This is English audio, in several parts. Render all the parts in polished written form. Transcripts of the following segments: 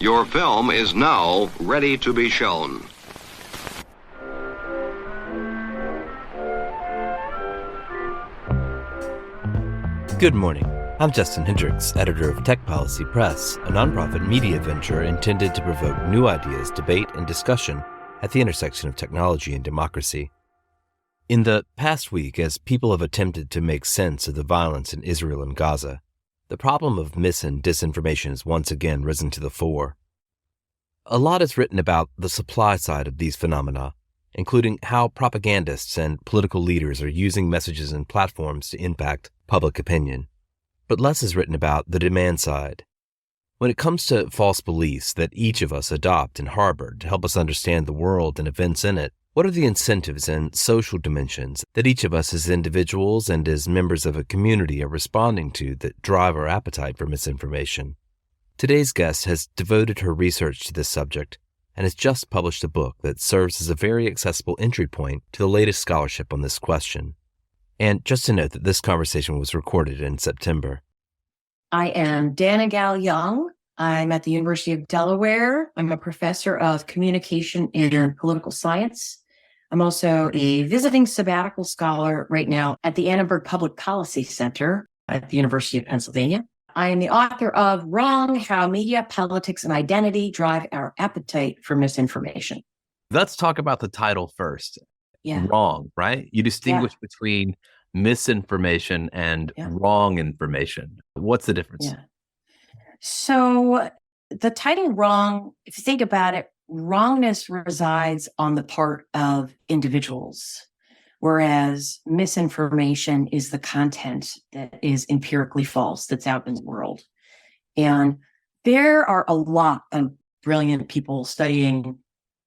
Your film is now ready to be shown. Good morning. I'm Justin Hendricks, editor of Tech Policy Press, a nonprofit media venture intended to provoke new ideas, debate, and discussion at the intersection of technology and democracy. In the past week, as people have attempted to make sense of the violence in Israel and Gaza, the problem of mis- and disinformation has once again risen to the fore. A lot is written about the supply side of these phenomena, including how propagandists and political leaders are using messages and platforms to impact public opinion. But less is written about the demand side. When it comes to false beliefs that each of us adopt and harbor to help us understand the world and events in it, what are the incentives and social dimensions that each of us as individuals and as members of a community are responding to that drive our appetite for misinformation? Today's guest has devoted her research to this subject and has just published a book that serves as a very accessible entry point to the latest scholarship on this question. And just to note that this conversation was recorded in September. I am Dannagal Янг. I'm at the University of Delaware. I'm a professor of communication and political science. I'm also a visiting sabbatical scholar right now at the Annenberg Public Policy Center at the University of Pennsylvania. I am the author of Wrong: How Media, Politics, and Identity Drive Our Appetite for Misinformation. Let's talk about the title first. Yeah. Wrong, right? You distinguish between misinformation and wrong information. What's the difference? Yeah. So the title wrong, if you think about it, wrongness resides on the part of individuals, whereas misinformation is the content that is empirically false that's out in the world. And there are a lot of brilliant people studying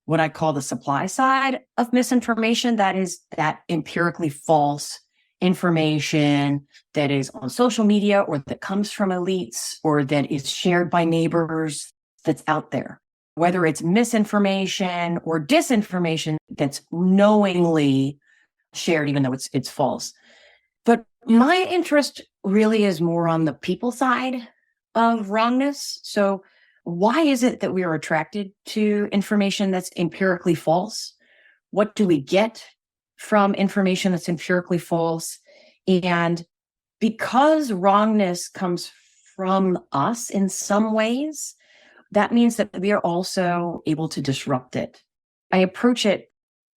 what I call the supply side of misinformation. That is that empirically false information that is on social media or that comes from elites or that is shared by neighbors that's out there. Whether it's misinformation or disinformation that's knowingly shared, even though it's false. But my interest really is more on the people side of wrongness. So why is it that we are attracted to information that's empirically false? What do we get from information that's empirically false? And because wrongness comes from us in some ways, that means that we are also able to disrupt it. I approach it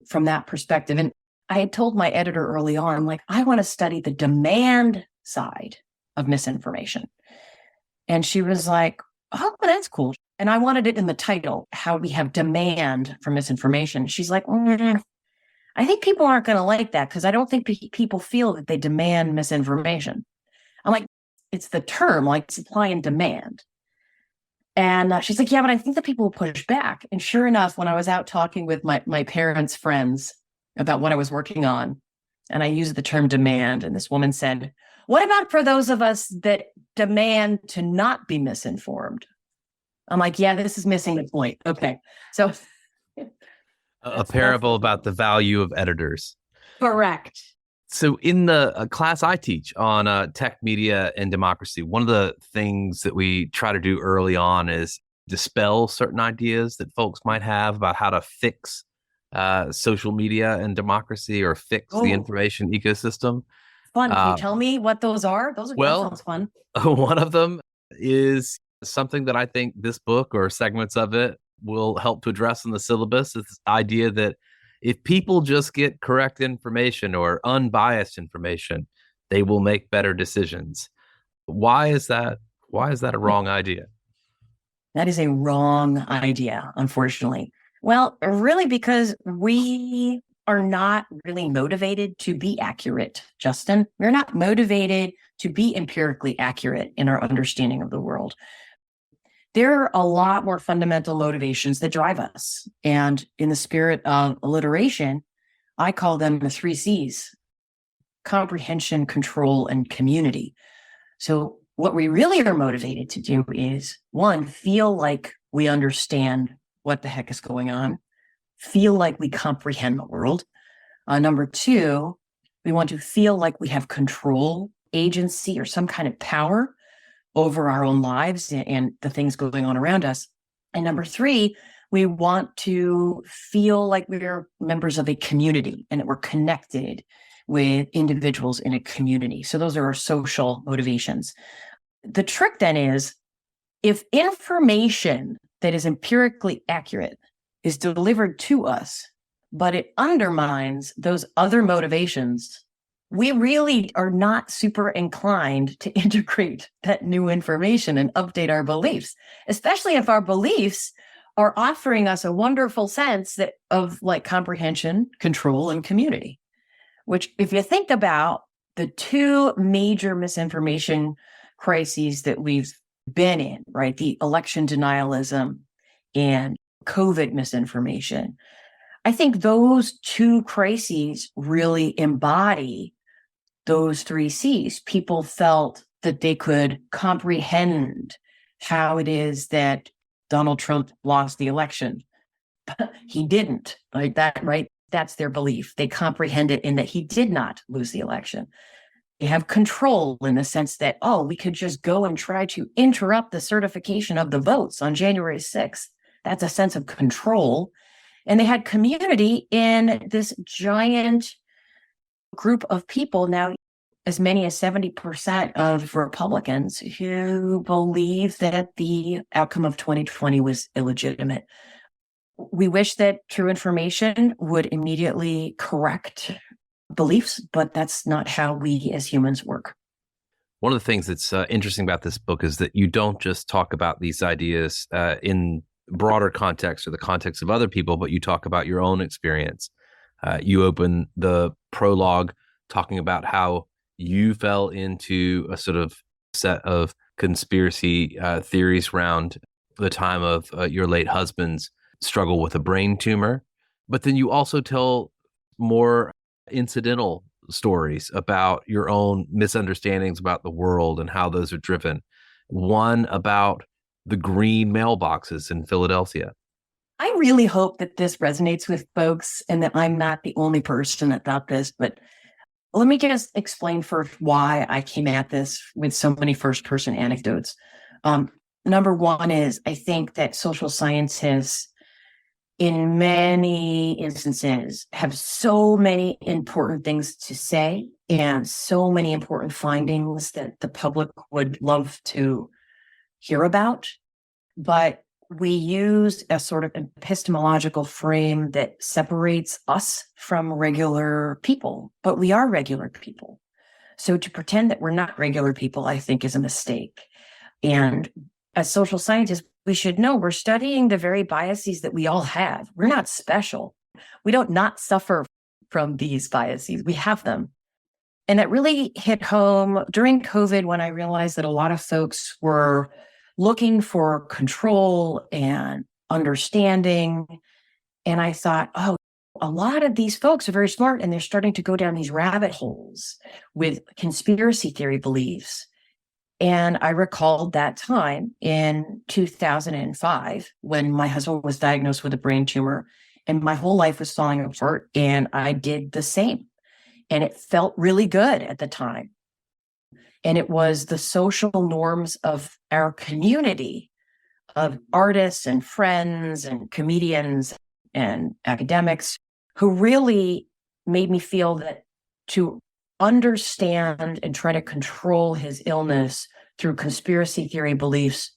from that perspective. And I had told my editor early on, like, I want to study the demand side of misinformation. And she was like, oh, that's cool. And I wanted it in the title, how we have demand for misinformation. She's like, I think people aren't going to like that because I don't think people feel that they demand misinformation. I'm like, it's the term, like supply and demand. And she's like, yeah, but I think that people will push back. And sure enough, when I was out talking with my parents' friends about what I was working on, and I used the term demand, and this woman said, what about for those of us that demand to not be misinformed? I'm like, yeah, this is missing the point. Okay. So a parable about the value of editors. Correct. So in the class I teach on tech, media, and democracy, one of the things that we try to do early on is dispel certain ideas that folks might have about how to fix social media and democracy or fix the information ecosystem. Fun. Can you tell me what those are? That sounds fun. One of them is something that I think this book or segments of it will help to address in the syllabus. It's this idea that if people just get correct information or unbiased information, they will make better decisions. Why is that? Why is that a wrong idea? That is a wrong idea, unfortunately. Well, really because we are not really motivated to be accurate, Justin. We're not motivated to be empirically accurate in our understanding of the world. There are a lot more fundamental motivations that drive us. And in the spirit of alliteration, I call them the 3 C's: comprehension, control, and community. So what we really are motivated to do is, 1, feel like we understand what the heck is going on, feel like we comprehend the world. Number 2, we want to feel like we have control, agency, or some kind of power over our own lives and the things going on around us. And number three, we want to feel like we're members of a community and that we're connected with individuals in a community. So those are our social motivations. The trick then is, if information that is empirically accurate is delivered to us, but it undermines those other motivations, we really are not super inclined to integrate that new information and update our beliefs, especially if our beliefs are offering us a wonderful sense of like comprehension, control, and community. Which, if you think about the two major misinformation crises that we've been in, right? The election denialism and COVID misinformation. I think those two crises really embody those three C's. People felt that they could comprehend how it is that Donald Trump lost the election. But he didn't, like that, right? That's their belief. They comprehend it in that he did not lose the election. They have control in the sense that, oh, we could just go and try to interrupt the certification of the votes on January 6th. That's a sense of control. And they had community in this giant group of people, now as many as 70% of Republicans, who believe that the outcome of 2020 was illegitimate. We wish that true information would immediately correct beliefs, but that's not how we as humans work. One of the things that's interesting about this book is that you don't just talk about these ideas in broader context or the context of other people, but you talk about your own experience. You open the prologue talking about how you fell into a sort of set of conspiracy theories around the time of your late husband's struggle with a brain tumor. But then you also tell more incidental stories about your own misunderstandings about the world and how those are driven. One about the green mailboxes in Philadelphia. I really hope that this resonates with folks and that I'm not the only person that thought this, but let me just explain first why I came at this with so many first-person anecdotes. Number one is, I think that social scientists in many instances have so many important things to say and so many important findings that the public would love to hear about. But we use a sort of epistemological frame that separates us from regular people, but we are regular people. So to pretend that we're not regular people, I think, is a mistake. And as social scientists, we should know we're studying the very biases that we all have. We're not special. We don't not suffer from these biases. We have them. And that really hit home during COVID when I realized that a lot of folks were looking for control and understanding. And I thought, oh, a lot of these folks are very smart and they're starting to go down these rabbit holes with conspiracy theory beliefs. And I recalled that time in 2005 when my husband was diagnosed with a brain tumor and my whole life was falling apart, and I did the same. And it felt really good at the time. And it was the social norms of our community of artists and friends and comedians and academics who really made me feel that to understand and try to control his illness through conspiracy theory beliefs,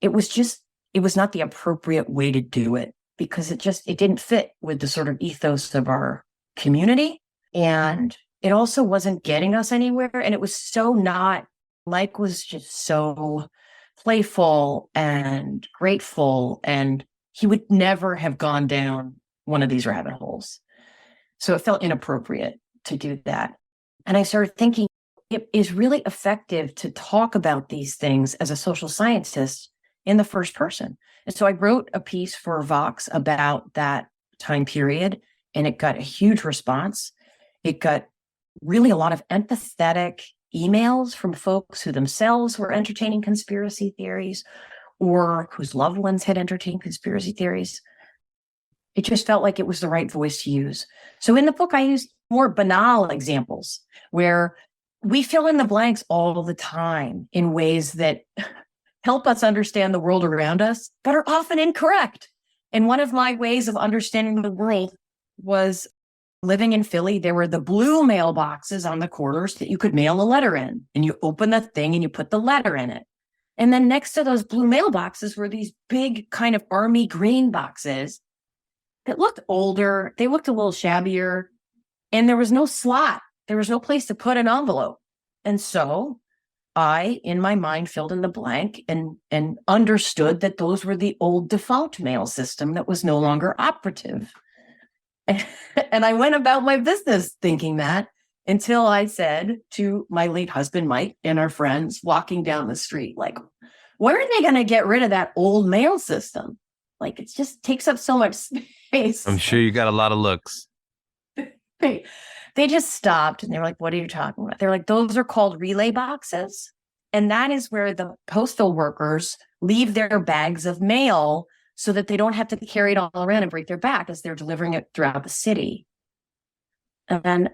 it was not the appropriate way to do it, because it didn't fit with the sort of ethos of our community. And it also wasn't getting us anywhere. And it was so not, Mike was just so playful and grateful, and he would never have gone down one of these rabbit holes. So it felt inappropriate to do that. And I started thinking it is really effective to talk about these things as a social scientist in the first person. And so I wrote a piece for Vox about that time period, and it got a huge response. It got really a lot of empathetic emails from folks who themselves were entertaining conspiracy theories or whose loved ones had entertained conspiracy theories. It just felt like it was the right voice to use. So in the book, I use more banal examples where we fill in the blanks all the time in ways that help us understand the world around us, but are often incorrect. And one of my ways of understanding the world was living in Philly. There were the blue mailboxes on the corners that you could mail a letter in, and you open the thing and you put the letter in it. And then next to those blue mailboxes were these big kind of army green boxes that looked older. They looked a little shabbier, and there was no slot. There was no place to put an envelope. And so I, in my mind, filled in the blank and understood that those were the old defunct mail system that was no longer operative. And I went about my business thinking that until I said to my late husband, Mike, and our friends walking down the street, like, when are they going to get rid of that old mail system? Like, it just takes up so much space. I'm sure you got a lot of looks. They just stopped and they were like, what are you talking about? They're like, those are called relay boxes. And that is where the postal workers leave their bags of mail so that they don't have to carry it all around and break their back as they're delivering it throughout the city. And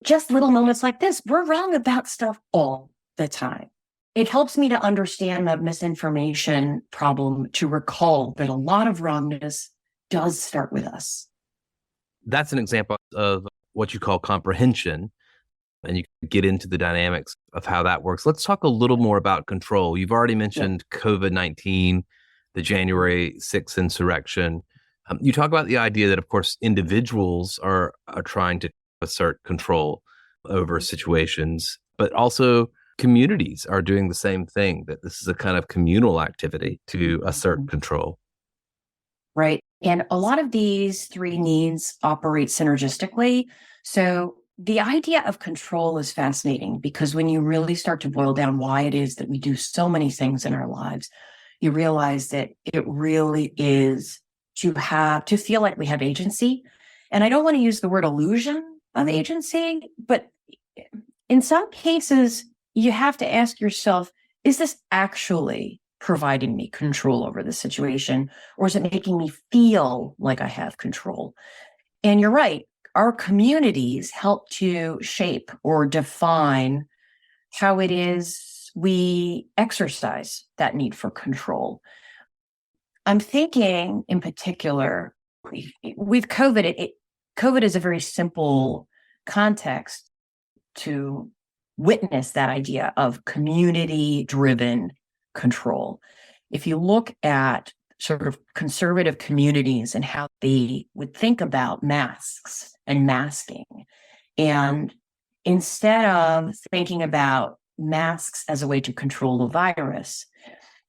just little moments like this, we're wrong about stuff all the time. It helps me to understand the misinformation problem, to recall that a lot of wrongness does start with us. That's an example of what you call comprehension, and you can get into the dynamics of how that works. Let's talk a little more about control. You've already mentioned COVID-19, the January 6th insurrection. You talk about the idea that, of course, individuals are trying to assert control over situations, but also communities are doing the same thing, that this is a kind of communal activity to assert control. Right. And a lot of these three needs operate synergistically. So the idea of control is fascinating, because when you really start to boil down why it is that we do so many things in our lives, you realize that it really is to feel like we have agency. And I don't want to use the word illusion of agency, but in some cases, you have to ask yourself, is this actually providing me control over the situation, or is it making me feel like I have control? And you're right, our communities help to shape or define how it is we exercise that need for control. I'm thinking in particular with COVID, COVID is a very simple context to witness that idea of community-driven control. If you look at sort of conservative communities and how they would think about masks and masking, and instead of thinking about masks as a way to control the virus,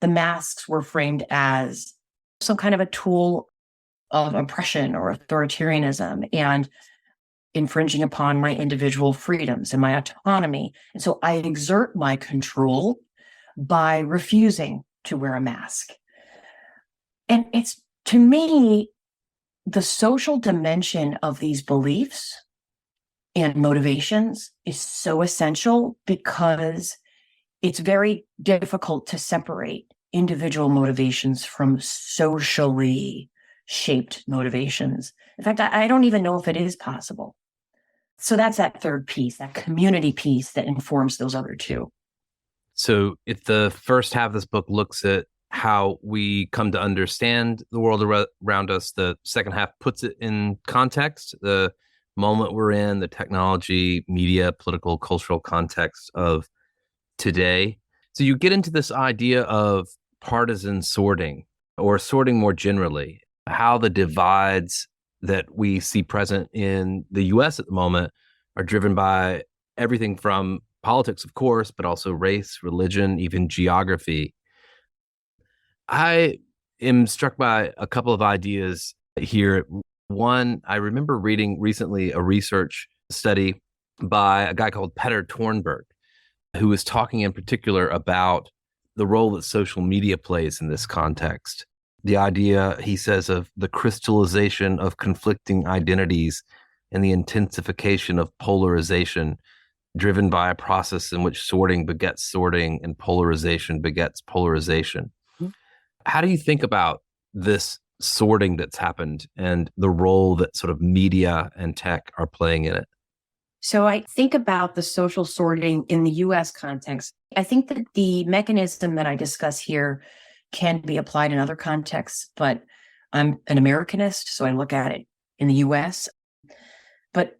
the masks were framed as some kind of a tool of oppression or authoritarianism and infringing upon my individual freedoms and my autonomy. And so I exert my control by refusing to wear a mask. And it's, to me, the social dimension of these beliefs and motivations is so essential, because it's very difficult to separate individual motivations from socially shaped motivations. In fact, I don't even know if it is possible. So that's that third piece, that community piece that informs those other two. So if the first half of this book looks at how we come to understand the world around us, the second half puts it in context, the moment we're in, the technology, media, political, cultural context of today. So you get into this idea of partisan sorting, or sorting more generally, how the divides that we see present in the US at the moment are driven by everything from politics, of course, but also race, religion, even geography. I am struck by a couple of ideas here. One, I remember reading recently a research study by a guy called Petter Thornberg, who was talking in particular about the role that social media plays in this context. The idea, he says, of the crystallization of conflicting identities and the intensification of polarization, driven by a process in which sorting begets sorting and polarization begets polarization. Mm-hmm. How do you think about this sorting that's happened and the role that sort of media and tech are playing in it? So I think about the social sorting in the US context. I think that the mechanism that I discuss here can be applied in other contexts, but I'm an Americanist, so I look at it in the US. But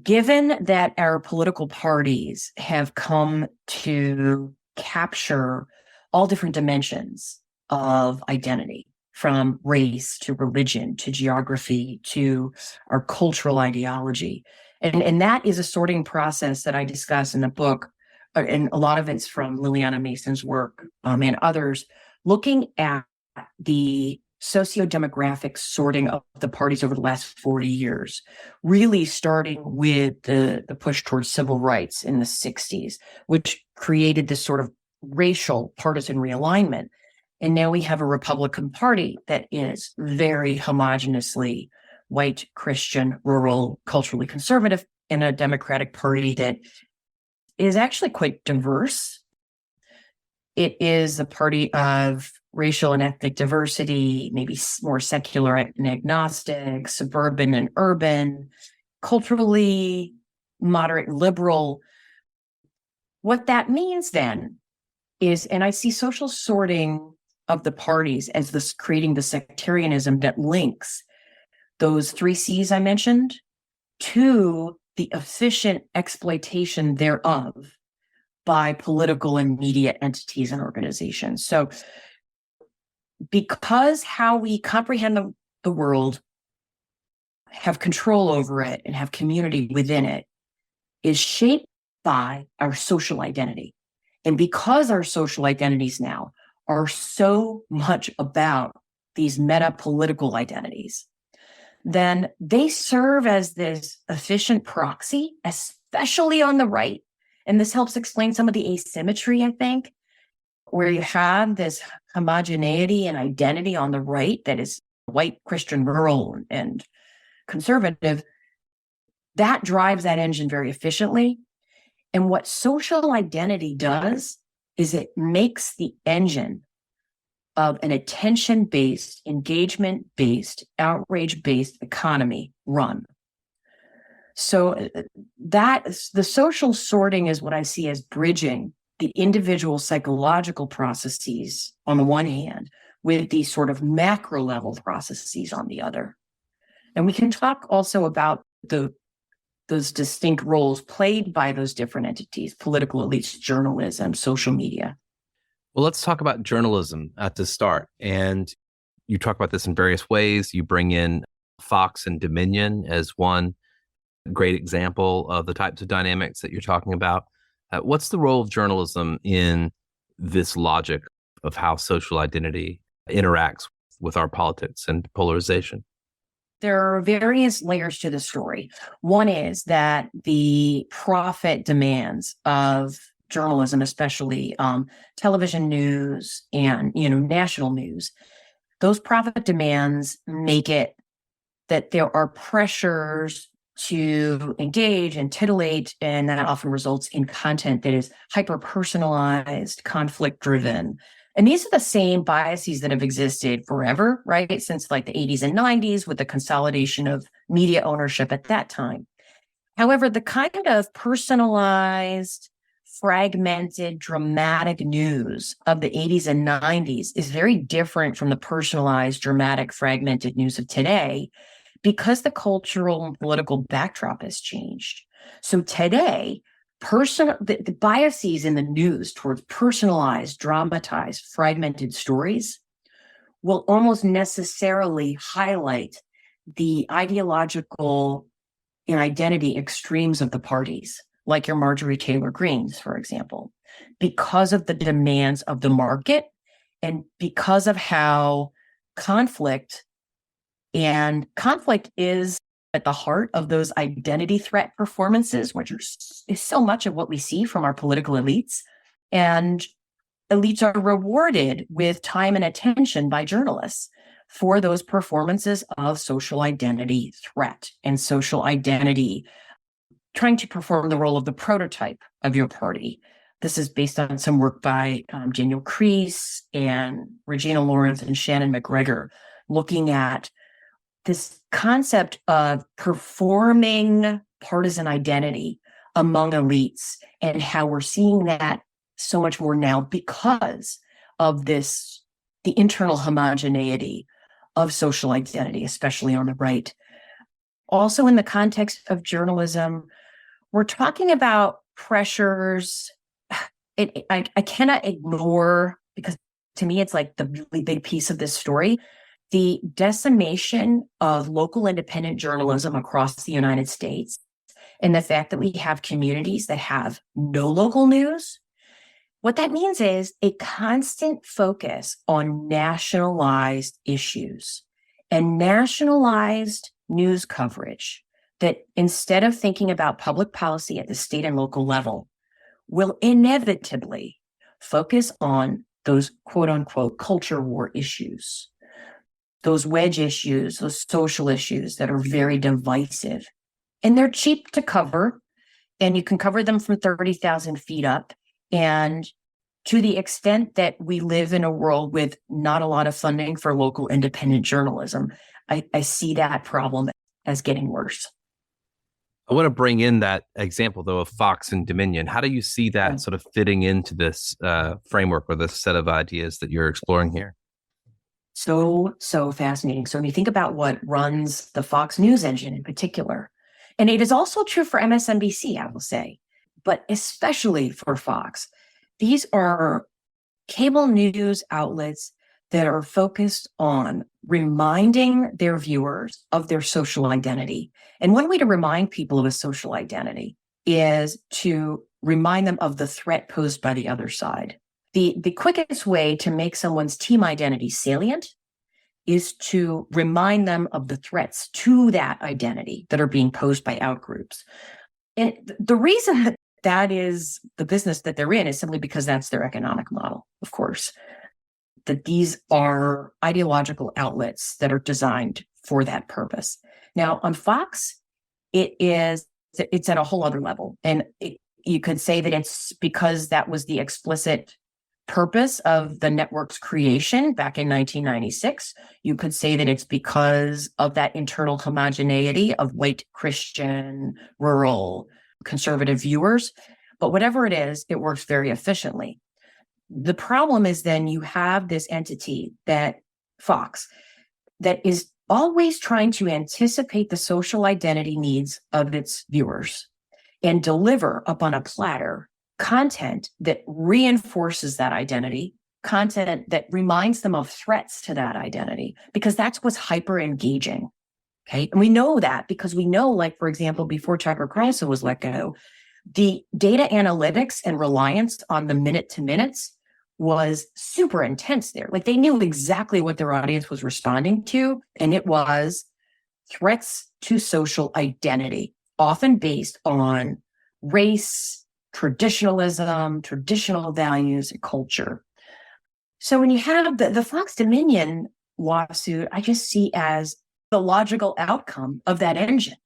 given that our political parties have come to capture all different dimensions of identity, from race to religion to geography to our cultural ideology, and that is a sorting process that I discuss in the book, and a lot of it's from Liliana Mason's work and others, looking at the socio-demographic sorting of the parties over the last 40 years, really starting with the push towards civil rights in the 60s, which created this sort of racial partisan realignment. And now we have a Republican Party that is very homogeneously white, Christian, rural, culturally conservative, and a Democratic Party that is actually quite diverse. It is a party of racial and ethnic diversity, maybe more secular and agnostic, suburban and urban, culturally moderate and liberal. What that means then is, and I see social sorting of the parties as this creating the sectarianism that links those 3 C's I mentioned to the efficient exploitation thereof by political and media entities and organizations. So because how we comprehend the world, have control over it, and have community within it is shaped by our social identity. And because our social identities now are so much about these meta-political identities, then they serve as this efficient proxy, especially on the right. And this helps explain some of the asymmetry, I think, where you have this homogeneity and identity on the right that is white, Christian, rural, and conservative. That drives that engine very efficiently. And what social identity does is it makes the engine of an attention-based, engagement-based, outrage-based economy run. So that the social sorting is what I see as bridging the individual psychological processes on the one hand with these sort of macro level processes on the other. And we can talk also about those distinct roles played by those different entities: political elites, journalism, social media. Well, let's talk about journalism at the start. And you talk about this in various ways. You bring in Fox and Dominion as one great example of the types of dynamics that you're talking about. What's the role of journalism in this logic of how social identity interacts with our politics and polarization? There are various layers to the story. One is that the profit demands of journalism, especially television news and national news, those profit demands make it that there are pressures to engage and titillate, and that often results in content that is hyper-personalized, conflict-driven. And these are the same biases that have existed forever, right? Since like the 80s and 90s with the consolidation of media ownership at that time. However, the kind of personalized, fragmented, dramatic news of the 80s and 90s is very different from the personalized, dramatic, fragmented news of today, because the cultural and political backdrop has changed. So today, the biases in the news towards personalized, dramatized, fragmented stories will almost necessarily highlight the ideological and identity extremes of the parties, like your Marjorie Taylor Greenes, for example, because of the demands of the market and because of how conflict is at the heart of those identity threat performances, which is so much of what we see from our political elites. And elites are rewarded with time and attention by journalists for those performances of social identity threat and social identity, trying to perform the role of the prototype of your party. This is based on some work by Daniel Kreis and Regina Lawrence and Shannon McGregor, looking at this concept of performing partisan identity among elites, and how we're seeing that so much more now because of the internal homogeneity of social identity, especially on the right. Also, in the context of journalism, we're talking about pressures. I cannot ignore, because to me, it's like the really big piece of this story, the decimation of local independent journalism across the United States, and the fact that we have communities that have no local news. What that means is a constant focus on nationalized issues and nationalized news coverage that, instead of thinking about public policy at the state and local level, will inevitably focus on those quote unquote culture war issues, those wedge issues, those social issues that are very divisive. And they're cheap to cover, and you can cover them from 30,000 feet up. And to the extent that we live in a world with not a lot of funding for local independent journalism, I see that problem as getting worse. I want to bring in that example, though, of Fox and Dominion. How do you see that sort of fitting into this framework or this set of ideas that you're exploring here? So fascinating. So when you think about what runs the Fox News engine in particular, and it is also true for MSNBC, I will say, but especially for Fox, these are cable news outlets that are focused on reminding their viewers of their social identity. And one way to remind people of a social identity is to remind them of the threat posed by the other side. The quickest way to make someone's team identity salient is to remind them of the threats to that identity that are being posed by outgroups. And the reason that is the business that they're in is simply because that's their economic model, of course, that these are ideological outlets that are designed for that purpose. Now, on Fox, it's at a whole other level. And you could say that it's because that was the explicit purpose of the network's creation back in 1996. You could say that it's because of that internal homogeneity of white, Christian, rural, conservative viewers. But whatever it is, it works very efficiently. The problem is then you have this entity, that Fox, that is always trying to anticipate the social identity needs of its viewers and deliver up on a platter content that reinforces that identity, content that reminds them of threats to that identity, because that's what's hyper engaging. Okay. And we know that because we know, like, for example, before Tucker Carlson was let go, the data analytics and reliance on the minute to minutes was super intense there. Like, they knew exactly what their audience was responding to, and it was threats to social identity, often based on race, traditionalism, traditional values, and culture. So when you have the Fox Dominion lawsuit, I just see as the logical outcome of that engine.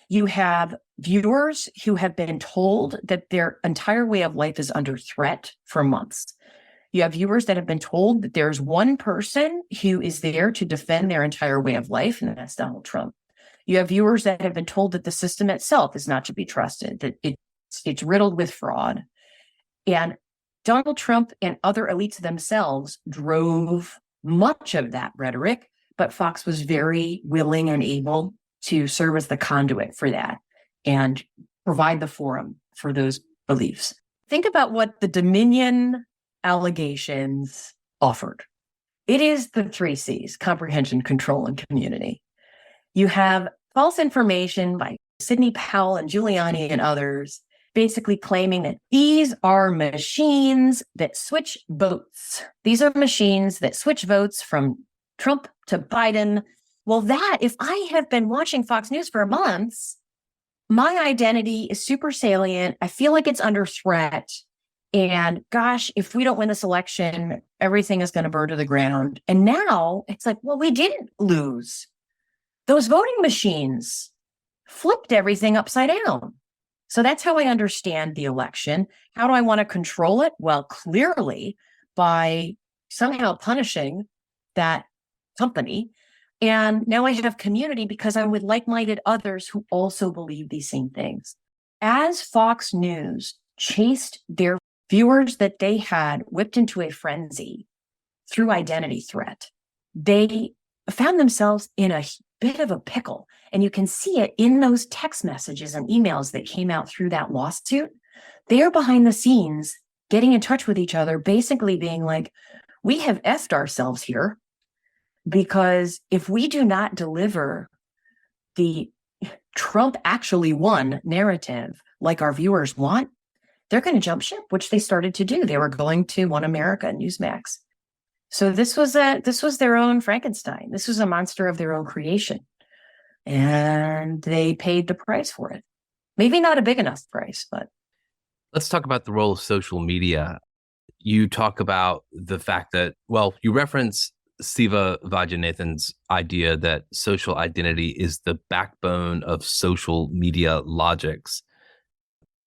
You have viewers who have been told that their entire way of life is under threat for months. You have viewers that have been told that there's one person who is there to defend their entire way of life, and that's Donald Trump. You have viewers that have been told that the system itself is not to be trusted, that it's riddled with fraud. And Donald Trump and other elites themselves drove much of that rhetoric, but Fox was very willing and able to serve as the conduit for that and provide the forum for those beliefs. Think about what the Dominion allegations offered. It is the 3 C's: comprehension, control, and community. You have false information by Sidney Powell and Giuliani and others, basically claiming that these are machines that switch votes. These are machines that switch votes from Trump to Biden. Well, if I have been watching Fox News for months, my identity is super salient. I feel like it's under threat. And gosh, if we don't win this election, everything is going to burn to the ground. And now it's like, well, we didn't lose. Those voting machines flipped everything upside down. So that's how I understand the election. How do I want to control it? Well, clearly by somehow punishing that company And now I have community because I'm with like-minded others who also believe these same things. As Fox News chased their viewers that they had whipped into a frenzy through identity threat, they found themselves in a bit of a pickle. And you can see it in those text messages and emails that came out through that lawsuit. They're behind the scenes getting in touch with each other, basically being like, we have effed ourselves here, because if we do not deliver the Trump actually won narrative like our viewers want, they're going to jump ship, which they started to do. They were going to One America, Newsmax. So this was their own Frankenstein. This was a monster of their own creation. And they paid the price for it. Maybe not a big enough price, but. Let's talk about the role of social media. You talk about the fact that, well, you reference Siva Vajanathan's idea that social identity is the backbone of social media logics.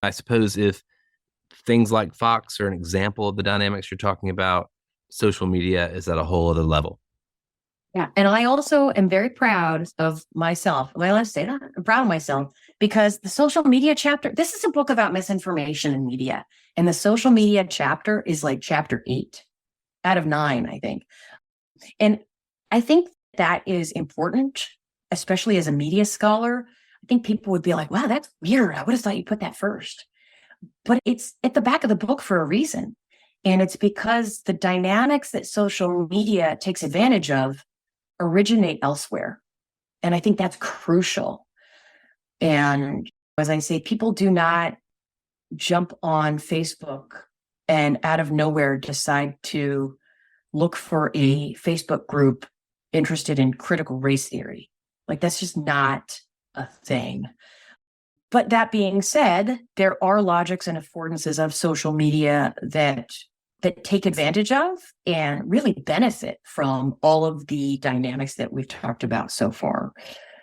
I suppose if things like Fox are an example of the dynamics you're talking about, social media is at a whole other level. Yeah. And I also am very proud of myself. Am I allowed to say that? I'm proud of myself because the social media chapter, this is a book about misinformation in media. And the social media chapter is like chapter 8 out of 9, I think. And I think that is important, especially as a media scholar. I think people would be like, wow, that's weird. I would have thought you put that first. But it's at the back of the book for a reason. And it's because the dynamics that social media takes advantage of originate elsewhere. And I think that's crucial. And as I say, people do not jump on Facebook and out of nowhere decide to look for a Facebook group interested in critical race theory. Like, that's just not a thing. But that being said, there are logics and affordances of social media that take advantage of and really benefit from all of the dynamics that we've talked about so far.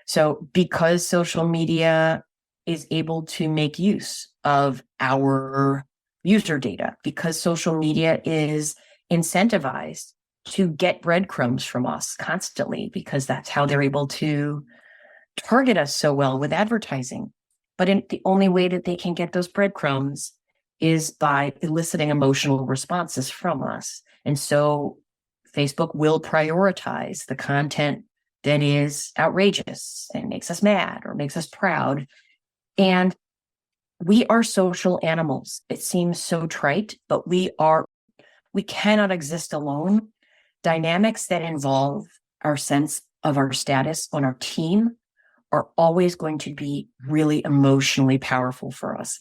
So because social media is able to make use of our user data, because social media is incentivized to get breadcrumbs from us constantly, because that's how they're able to target us so well with advertising. But the only way that they can get those breadcrumbs is by eliciting emotional responses from us. And so Facebook will prioritize the content that is outrageous and makes us mad or makes us proud. And we are social animals. It seems so trite, but we cannot exist alone. Dynamics that involve our sense of our status on our team are always going to be really emotionally powerful for us.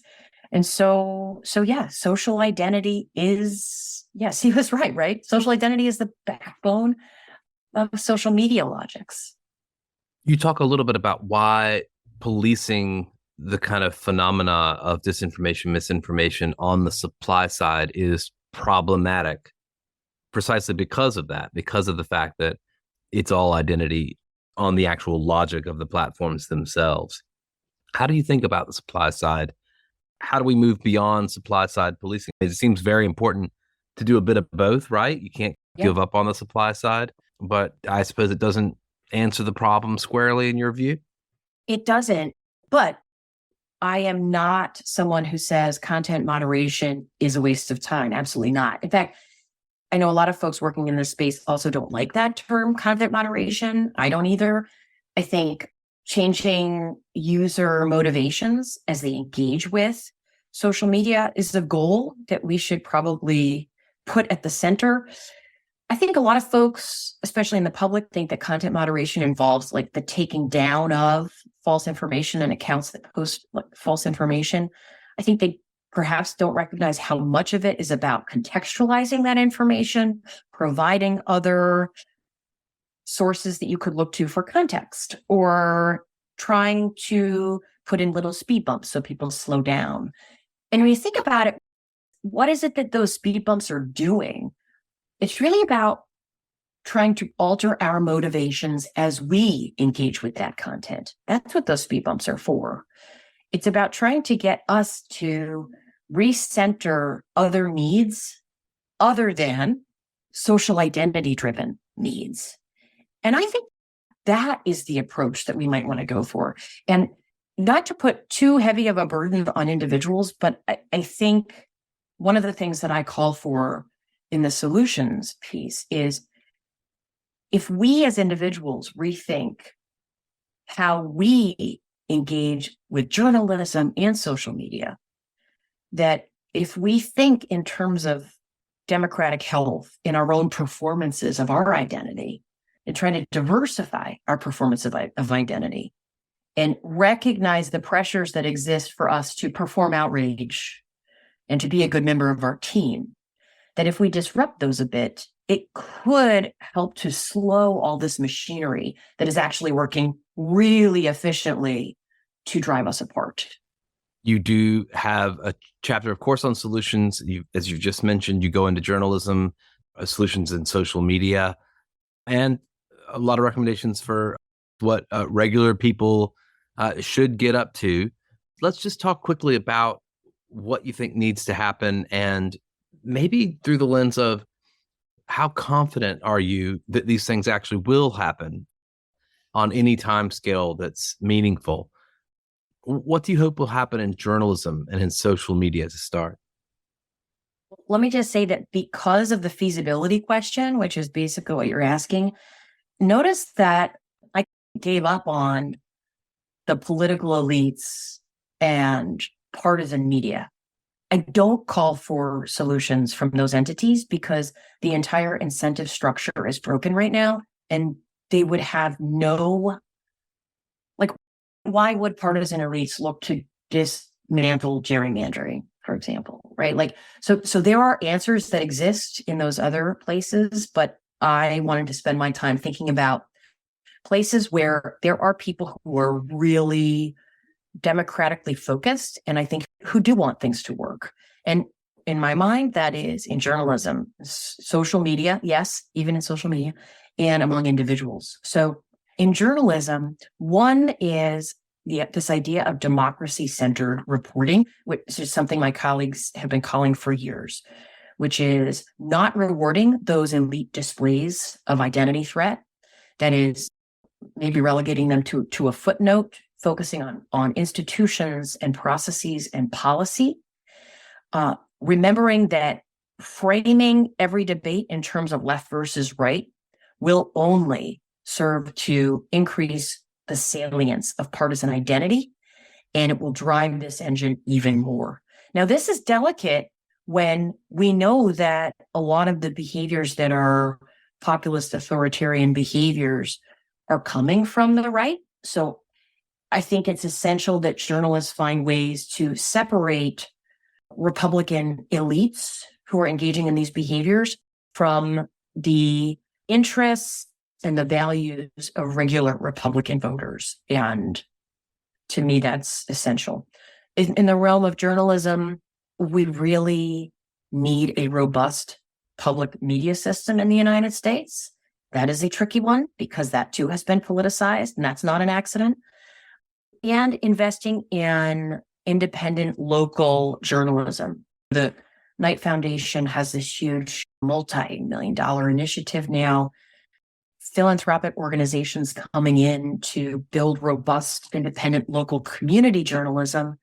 And so yeah, social identity is, yes, he was right? Social identity is the backbone of social media logics. You talk a little bit about why policing the kind of phenomena of disinformation, misinformation on the supply side is problematic, precisely because of that, because of the fact that it's all identity on the actual logic of the platforms themselves. How do you think about the supply side? How do we move beyond supply side policing? It seems very important to do a bit of both, right? You can't give up on the supply side, but I suppose it doesn't answer the problem squarely in your view? It doesn't, but I am not someone who says content moderation is a waste of time. Absolutely not. In fact, I know a lot of folks working in this space also don't like that term, content moderation. I don't either. I think changing user motivations as they engage with social media is the goal that we should probably put at the center. I think a lot of folks, especially in the public, think that content moderation involves like the taking down of false information and accounts that post like false information. I think they perhaps don't recognize how much of it is about contextualizing that information, providing other sources that you could look to for context, or trying to put in little speed bumps so people slow down. And when you think about it, what is it that those speed bumps are doing? It's really about trying to alter our motivations as we engage with that content. That's what those speed bumps are for. It's about trying to get us to recenter other needs other than social identity-driven needs. And I think that is the approach that we might want to go for. And not to put too heavy of a burden on individuals, but I think one of the things that I call for in the solutions piece is if we as individuals rethink how we engage with journalism and social media, that if we think in terms of democratic health in our own performances of our identity and trying to diversify our performance of identity and recognize the pressures that exist for us to perform outrage and to be a good member of our team, that if we disrupt those a bit, it could help to slow all this machinery that is actually working really efficiently to drive us apart. You do have a chapter, of course, on solutions. As you've just mentioned, you go into journalism, solutions in social media, and a lot of recommendations for what regular people should get up to. Let's just talk quickly about what you think needs to happen, and maybe through the lens of how confident are you that these things actually will happen on any time scale that's meaningful? What do you hope will happen in journalism and in social media to start? Let me just say that because of the feasibility question, which is basically what you're asking, notice that I gave up on the political elites and partisan media. I don't call for solutions from those entities because the entire incentive structure is broken right now, and they would have no, like, why would partisan elites look to dismantle gerrymandering, for example, right? Like, so there are answers that exist in those other places, but I wanted to spend my time thinking about places where there are people who are really democratically focused, and I think who do want things to work. And in my mind, that is in journalism, social media, yes, even in social media, and among individuals. So in journalism, one is this idea of democracy-centered reporting, which is something my colleagues have been calling for years, which is not rewarding those elite displays of identity threat. That is maybe relegating them to a footnote, focusing on institutions and processes and policy. Remembering that framing every debate in terms of left versus right will only serve to increase the salience of partisan identity, and it will drive this engine even more. Now, this is delicate when we know that a lot of the behaviors that are populist authoritarian behaviors are coming from the right. So I think it's essential that journalists find ways to separate Republican elites who are engaging in these behaviors from the interests and the values of regular Republican voters. And to me, that's essential. In the realm of journalism, we really need a robust public media system in the United States. That is a tricky one because that too has been politicized, and that's not an accident. And investing in independent local journalism. The Knight Foundation has this huge multi-million-dollar initiative now. Philanthropic organizations coming in to build robust, independent local community journalism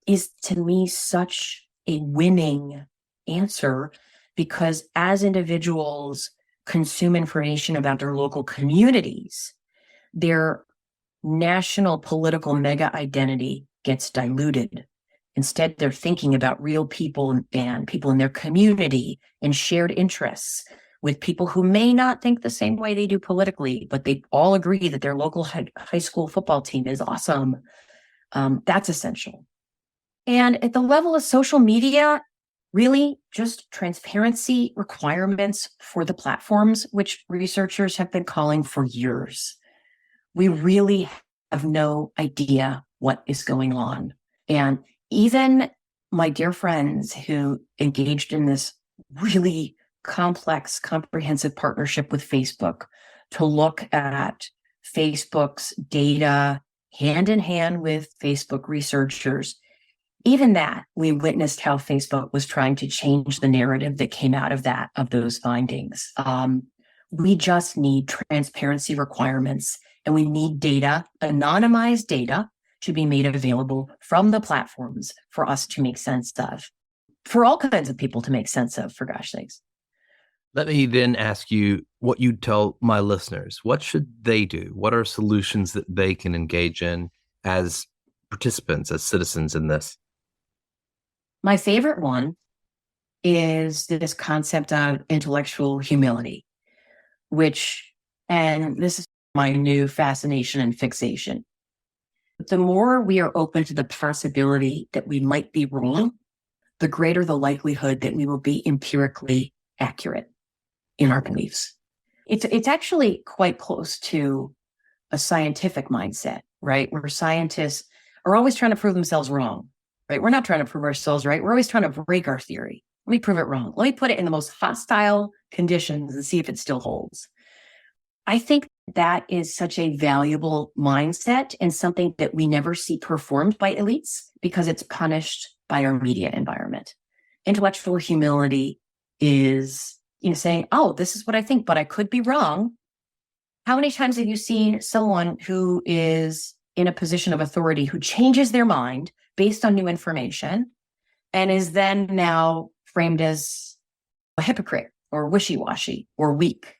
is, to me, such a winning answer because as individuals consume information about their local communities, their national political mega identity gets diluted. Instead, they're thinking about real people and people in their community and shared interests with people who may not think the same way they do politically, but they all agree that their local high school football team is awesome. That's essential. And at the level of social media, really just transparency requirements for the platforms, which researchers have been calling for years. We really have no idea what is going on. And even my dear friends who engaged in this really complex, comprehensive partnership with Facebook to look at Facebook's data hand in hand with Facebook researchers, even that, we witnessed how Facebook was trying to change the narrative that came out of those findings. We just need transparency requirements And we need data, anonymized data, to be made available from the platforms for us to make sense of, for all kinds of people to make sense of, for gosh sakes. Let me then ask you what you'd tell my listeners. What should they do? What are solutions that they can engage in as participants, as citizens in this? My favorite one is this concept of intellectual humility, and this is my new fascination and fixation. The more we are open to the possibility that we might be wrong, the greater the likelihood that we will be empirically accurate in our beliefs. It's actually quite close to a scientific mindset, right? Where scientists are always trying to prove themselves wrong, right? We're not trying to prove ourselves right. We're always trying to break our theory. Let me prove it wrong. Let me put it in the most hostile conditions and see if it still holds. I think that is such a valuable mindset and something that we never see performed by elites because it's punished by our media environment. Intellectual humility is saying, oh, this is what I think, but I could be wrong. How many times have you seen someone who is in a position of authority who changes their mind based on new information and is then now framed as a hypocrite or wishy-washy or weak?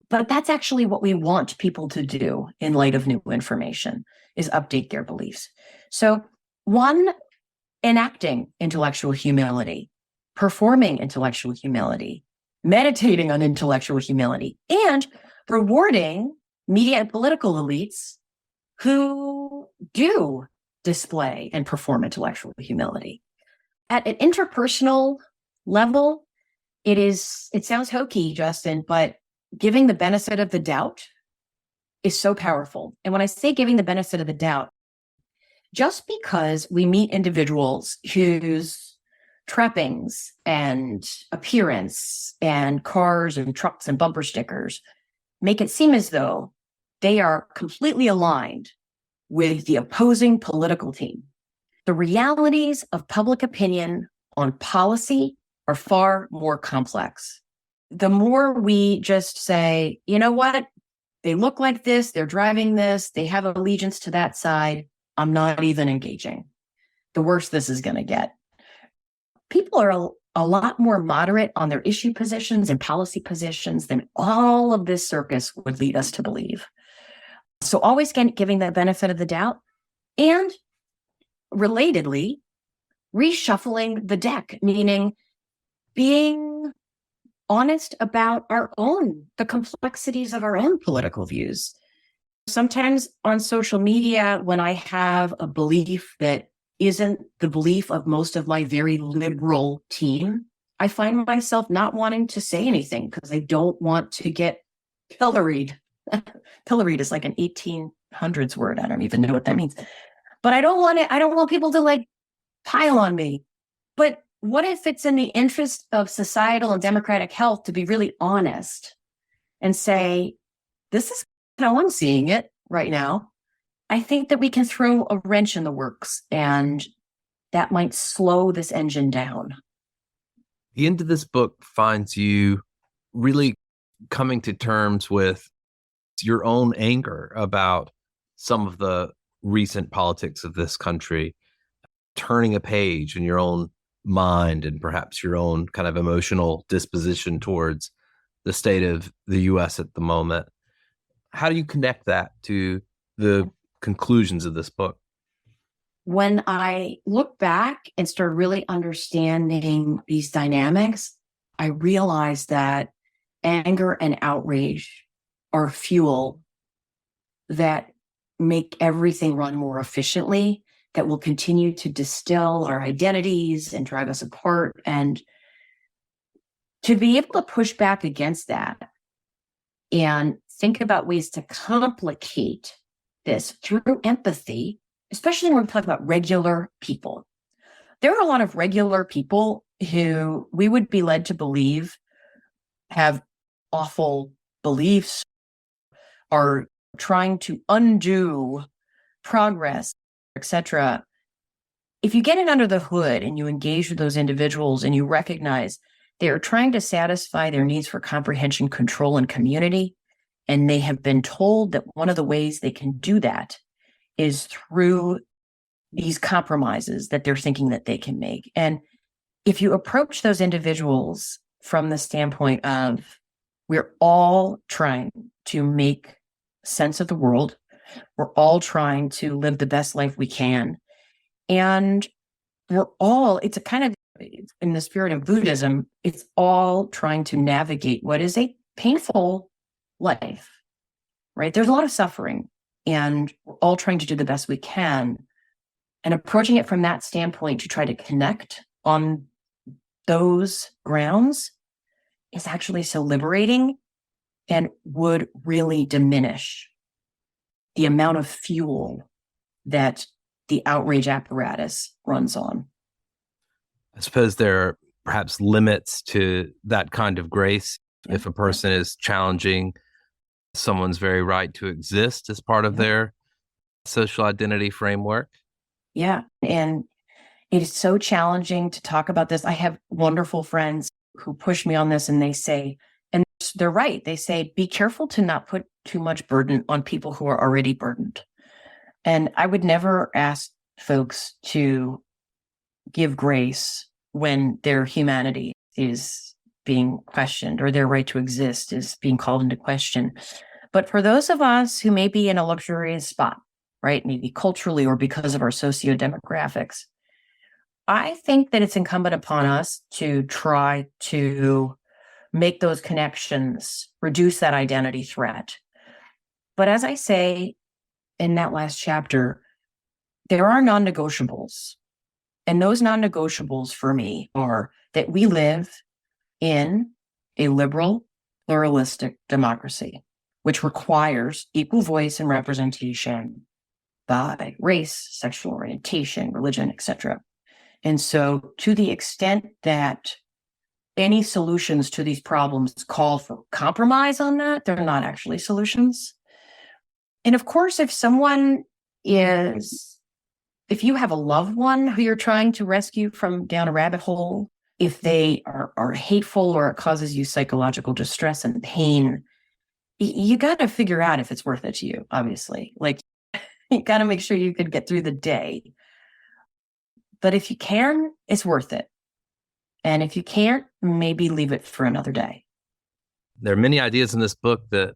But that's actually what we want people to do in light of new information, is update their beliefs. So one, enacting intellectual humility, performing intellectual humility, meditating on intellectual humility, and rewarding media and political elites who do display and perform intellectual humility. At an interpersonal level, it sounds hokey, Justin, but giving the benefit of the doubt is so powerful. And when I say giving the benefit of the doubt, just because we meet individuals whose trappings and appearance and cars and trucks and bumper stickers make it seem as though they are completely aligned with the opposing political team, the realities of public opinion on policy are far more complex. The more we just say, you know what, they look like this, they're driving this, they have allegiance to that side, I'm not even engaging, the worse this is going to get. People are a lot more moderate on their issue positions and policy positions than all of this circus would lead us to believe. So always giving the benefit of the doubt, and relatedly, reshuffling the deck, meaning being honest about the complexities of our own political views. Sometimes on social media, when I have a belief that isn't the belief of most of my very liberal team, I find myself not wanting to say anything because I don't want to get pilloried. Pilloried is like an 1800s word. I don't even know what that means. But I don't want people to pile on me. But what if it's in the interest of societal and democratic health to be really honest and say, this is how I'm seeing it right now? I think that we can throw a wrench in the works, and that might slow this engine down. The end of this book finds you really coming to terms with your own anger about some of the recent politics of this country, turning a page in your own mind and perhaps your own kind of emotional disposition towards the state of the U.S. at the moment. How do you connect that to the conclusions of this book? When I look back and start really understanding these dynamics, I realized that anger and outrage are fuel that make everything run more efficiently, that will continue to distill our identities and drive us apart. And to be able to push back against that and think about ways to complicate this through empathy, especially when we talk about regular people. There are a lot of regular people who we would be led to believe have awful beliefs, are trying to undo progress, etc. If you get it under the hood and you engage with those individuals and you recognize they are trying to satisfy their needs for comprehension, control, and community, And they have been told that one of the ways they can do that is through these compromises that they're thinking that they can make. And if you approach those individuals from the standpoint of, we're all trying to make sense of the world, we're all trying to live the best life we can, and it's a kind of, in the spirit of Buddhism, it's all trying to navigate what is a painful life, right? There's a lot of suffering, and we're all trying to do the best we can. And approaching it from that standpoint to try to connect on those grounds is actually so liberating and would really diminish the amount of fuel that the outrage apparatus runs on. I suppose there are perhaps limits to that kind of grace. Yeah. If a person is challenging someone's very right to exist as part of their social identity framework. Yeah. And it is so challenging to talk about this. I have wonderful friends who push me on this, and they say, and they're right, they say, be careful to not put too much burden on people who are already burdened. And I would never ask folks to give grace when their humanity is being questioned or their right to exist is being called into question. But for those of us who may be in a luxurious spot, right, maybe culturally or because of our socio-demographics, I think that it's incumbent upon us to try to make those connections, reduce that identity threat. But as I say in that last chapter, there are non-negotiables. And those non-negotiables for me are that we live in a liberal, pluralistic democracy, which requires equal voice and representation by race, sexual orientation, religion, etc. And so to the extent that any solutions to these problems call for compromise on that, they're not actually solutions. And of course, if you have a loved one who you're trying to rescue from down a rabbit hole, if they are hateful or it causes you psychological distress and pain, you got to figure out if it's worth it to you, obviously. Like, you got to make sure you could get through the day. But if you can, it's worth it. And if you can't, maybe leave it for another day. There are many ideas in this book that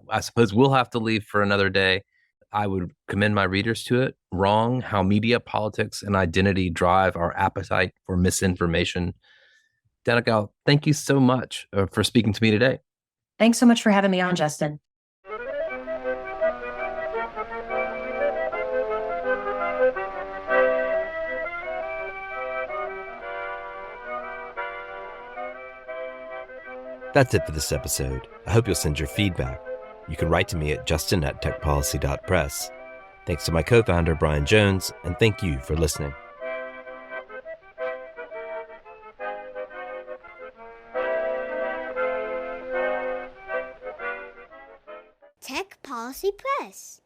I suppose we'll have to leave for another day. I would commend my readers to it. Wrong: How Media, Politics, and Identity Drive Our Appetite for Misinformation. Dannagal, thank you so much for speaking to me today. Thanks so much for having me on, Justin. That's it for this episode. I hope you'll send your feedback. You can write to me at justin@techpolicy.press. Thanks to my co-founder, Brian Jones, and thank you for listening. Tech Policy Press.